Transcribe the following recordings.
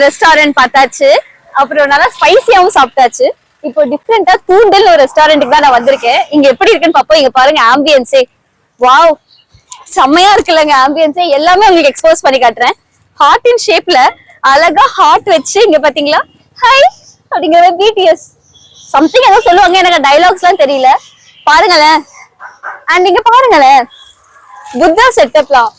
Restaurant பார்த்தாச்சு. அப்புறம் நல்லா ஸ்பைசியாவும் சாப்பிட்டாச்சு. இப்போ டிஃப்ரெண்டா தூண்டல் ஒரு ரெஸ்டாரண்ட்டுக்கு தான் நான் வந்திருக்கேன். இங்க எப்படி இருக்குன்னு பாப்போம். இங்க பாருங்க ஆம்பியன்ஸே, வாவ் செம்மையா இருக்குல்லங்க ஆம்பியன்ஸே. எல்லாமே உங்களுக்கு எக்ஸ்போஸ் பண்ணி காட்டுறேன். ஹார்ட்டின் ஷேப்ல அழகா ஹார்ட் வச்சு இங்க பாத்தீங்களா, ஹை அப்படிங்கிற பிடிஎஸ் சம்திங் ஏதோ சொல்லுவாங்க, எனக்கு டைலாக்ஸ் எல்லாம் தெரியல. பாருங்களேன். அண்ட் இங்க பாருங்களேன் புத்தா செட்டப்லாம்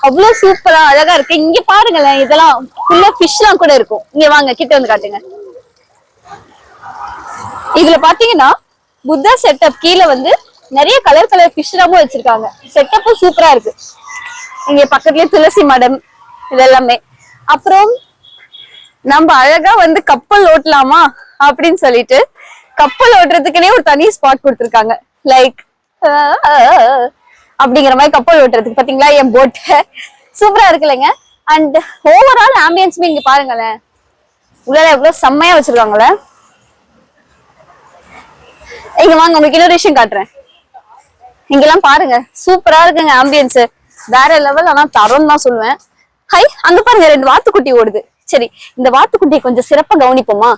அவ்வளவு சூப்பரா அழகா இருக்கு. இங்க பாருங்களேன், இதெல்லாம் ஃபுல்லா ஃபிஷ் எல்லாம் கூட இருக்கும். இங்க வாங்க கிட்ட வந்து காட்டுங்க. இதுல பாத்தீங்கன்னா புத்தா செட்டப் கீழே வந்து நிறைய கலர் கலர் ஃபிஷ் எல்லாமும் வச்சிருக்காங்க. செட்டப்பும் சூப்பரா இருக்கு. இங்க பக்கத்துலயே துளசி மடம் இதெல்லாமே. அப்புறம் நம்ம அழகா வந்து கப்பல் ஓட்டலாமா அப்படின்னு சொல்லிட்டு கப்பல் ஓட்டுறதுக்குன்னே ஒரு தனி ஸ்பாட் கொடுத்துருக்காங்க. லைக் அப்படிங்கிற மாதிரி கப்பல் ஓட்டுறதுக்கு பாத்தீங்களா என் போட் சூப்பரா இருக்குல்லங்க. அண்ட் ஓவரால் ஆம்பியன்ஸுமே இங்க பாருங்களேன், உள்ள எவ்வளவு செம்மையா வச்சிருக்காங்களே. இங்க வாங்க உங்களுக்கு இன்னொரு விஷயம் காட்டுறேன். இங்கெல்லாம் பாருங்க சூப்பரா இருக்குங்க ஆம்பியன்ஸ், வேற லெவல். ஆனா தரம் தான் சொல்லுவேன். ஹை அங்க பாருங்க 2 வாத்துக்குட்டி ஓடுது. சரி, இந்த வாத்துக்குட்டியை கொஞ்சம் சிறப்பா கவனிப்போமா.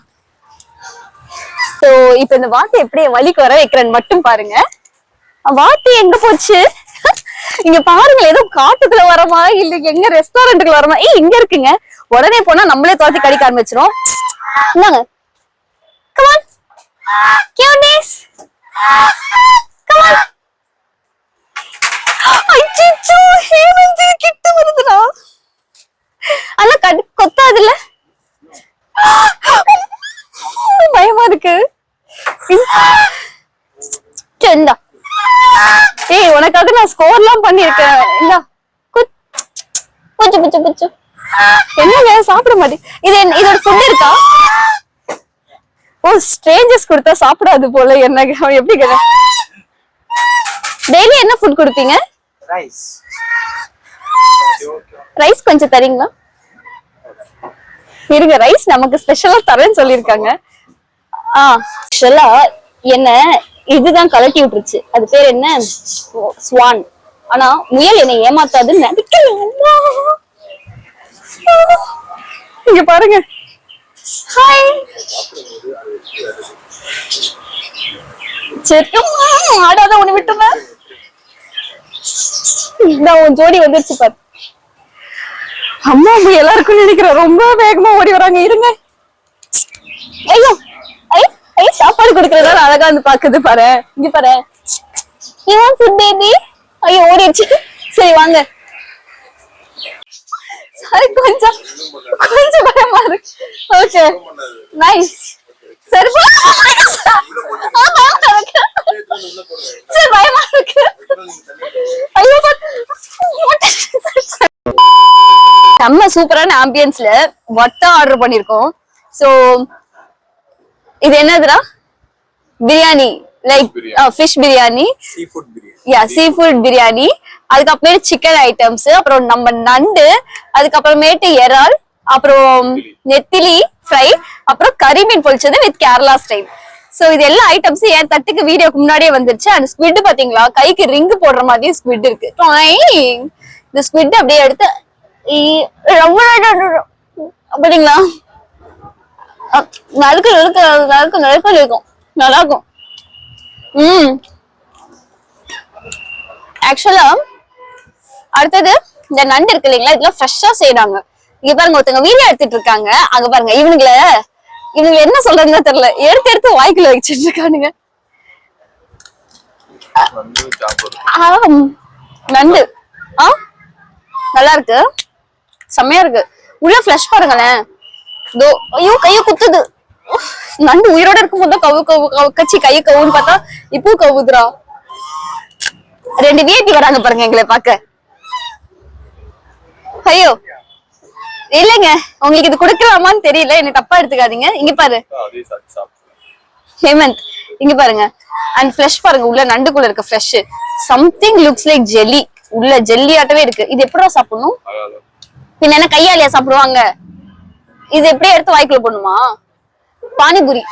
சோ இப்ப இந்த வாத்து எப்படி வலிக்கு வர வைக்கிறேன்னு மட்டும் பாருங்க. வாத்து எங்க போச்சு இங்க பாருங்க, ஏதோ காட்டுக்குள்ள வரமா இல்ல எங்க ரெஸ்டாரண்ட்டுக்குள்ள வரமா. இங்க இருக்குங்க. உடனே போனா நம்மளே தோத்தி கடிக்க ஆரம்பிச்சிரும். என்னங்க come on cuties come on. ஐயோ ஹேமந்த் கிட்ட வருதுடா. அல கொத்தாது இல்ல, பயமா இருக்கு. செண்டா ஏய் உனக்காக நான் ஸ்கோர்லாம் பண்ணிருக்கேன். இந்த புச்சு புச்சு புச்சு என்னங்க சாப்பிட மாட்டேன். இதோட ஃபுட் இருக்கா? ஓ ஸ்ட்ரேஞ்சர்ஸ் கொடுத்தா சாப்பிடாது போல. என்ன எப்படி கேட்ட? டெய்லி என்ன ஃபுட் கொடுப்பீங்க? ரைஸ். ரைஸ் கொஞ்சம் தரீங்களா? இருங்க, ரைஸ் நமக்கு ஸ்பெஷலா தரேன்னு சொல்லிருக்காங்க. ஸ்பெஷலா என்ன இதுதான் கலட்டி விட்டுருச்சு. அது பேர் என்ன? ஸ்வான். ஆனா முயல் என்னை ஏமாத்தாதுன்னு நினைக்கிறேன். இங்க பாருங்க. ஹாய் செக்கம்மா ஆடாத ஒண்ணு விட்டுமா. நான் உன் ஜோடி வந்துருச்சு பாரு. அம்மா முயலா இருக்குன்னு நினைக்கிறேன். ரொம்ப வேகமா ஓடி வராங்க. இருங்க. ஐயோ ஐ சாப்பாடு கொடுக்கறதால அழகா வந்து பாக்குது பாரு. இங்க பாரு. இவன் ஃபுட் பேபி. ஐயோ ஓடிடுச்சு. சரி வாங்க. சரி கொஞ்சம் பயமா இருக்கு. Okay nice. சரி சரி பயமா இருக்கு. ஐயோ செம்ம சூப்பரான ஆம்பியன்ஸ்ல வட்டா ஆர்டர் பண்ணிருக்கோம். சோ இது என்னதுடா? Biryani, like fish biryani, seafood biryani. அதுக்கப்புறம் சிக்கன் ஐட்டம்ஸ், அப்புறம் நம்ம நண்டு, அதுக்கப்புறமேட்டு இறால், அப்புறம் நெத்திலி ஃப்ரை, அப்புறம் கறி மீன் பொரிச்சது வித் கேரளா ஸ்டைல். சோ இது எல்லா ஐட்டம்ஸ் என் தட்டுக்கு வீடியோக்கு முன்னாடியே வந்துருச்சு. அந்த ஸ்குவிட் பாத்தீங்களா, கைக்கு ரிங்கு போடுற மாதிரி ஸ்குவிட் இருக்கு. இந்த ஸ்குவிட் அப்படியே எடுத்து அப்படிங்களா நறுக்கு இருக்கும், நல்லா இருக்கும். ஆக்சுவலா அடுத்தது இந்த நண்டு இருக்கு இல்லைங்களா, இதெல்லாம் ஃப்ரெஷ்ஷா செய்யறாங்க. இங்க பாருங்க ஒருத்தங்க வீடியோ எடுத்துட்டு இருக்காங்க. அங்க பாருங்க இவனுங்களை என்ன சொல்றதுன்னு தெரியல, எடுத்து வாய்க்குள்ள வச்சுட்டு இருக்கானுங்க. நண்டு நல்லா இருக்கு, செம்மையா இருக்கு. உள்ள ஃப்ளஷ் பாருங்களேன். ஐயோ கைய குத்துது. நண்டு உயிரோட இருக்கும் போது கச்சி கைய கவுன்னு பார்த்தா இப்போ கவுதுரா. 2 விஐபி வராங்க பாருங்க எங்களை பாக்க. ஐயோ இல்லைங்க, உங்களுக்கு இது கொடுக்கலாமான்னு தெரியல, எனக்கு தப்பா எடுத்துக்காதீங்க. இங்க பாரு ஹேமந்த், இங்க பாருங்க. அண்ட் ஃப்ளஷ் பாருங்க, உள்ள நண்டுக்குள்ள இருக்க flesh something looks like jelly. உள்ள ஜெல்லி ஆட்டவே இருக்கு. இது எப்படா சாப்பிடணும்? பின்ன என்ன கையாலியா சாப்பிடுவாங்க? இது எப்படி எடுத்து வாய்க்குள்ள போடணுமா? பானிபூரி.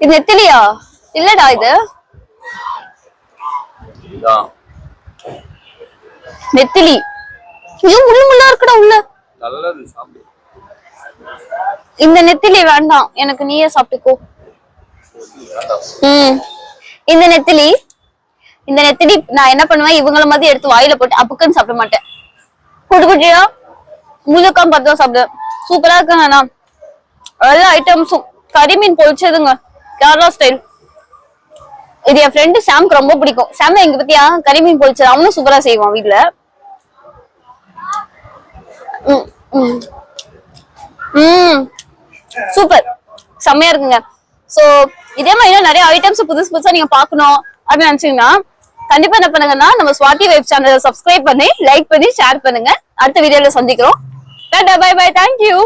இது நெத்திலியா? இல்லடா இது நெத்திலி. ஐயோ முள்ளு முள்ளா இருக்குடா உள்ள. நல்லது சாப்பிடு. இந்த நெத்திலி வேண்டாம் எனக்கு, நீயே சாப்பிட்டுக்கோ. இந்த நெத்திலி நான் என்ன பண்ணுவேன், இவங்கள மாதிரி எடுத்து வாயில போட்டு அப்புக்குன்னு சாப்பிட மாட்டேன். குட்டி குட்டியா முழுக்கம் பார்த்து சாப்பிடுவேன். சூப்பரா இருக்குங்க. நான் எல்லா ஐட்டம்ஸும் கறிமீன் பொழிச்சதுங்க, கேரளா ஸ்டைல். இது என் ஃப்ரெண்டு சாம்க்கு ரொம்ப பிடிக்கும். சாம் எங்க பத்தியா கறிமீன் பொழிச்சது அவனும் சூப்பரா செய்வான் வீட்டுல. சூப்பர், செம்மையா இருக்குங்க. சோ இதே மாதிரி நிறைய ஐட்டம்ஸ் புதுசு புதுசா நீங்க பாக்கணும் அப்படின்னு நினைச்சீங்கன்னா கண்டிப்பா என்ன பண்ணுங்கன்னா நம்ம ஸ்வாதி வைப் சேனலை சப்ஸ்கிரைப் பண்ணி லைக் பண்ணி ஷேர் பண்ணுங்க. அடுத்த வீடியோல சந்திக்கிறோம். Bye bye, thank you.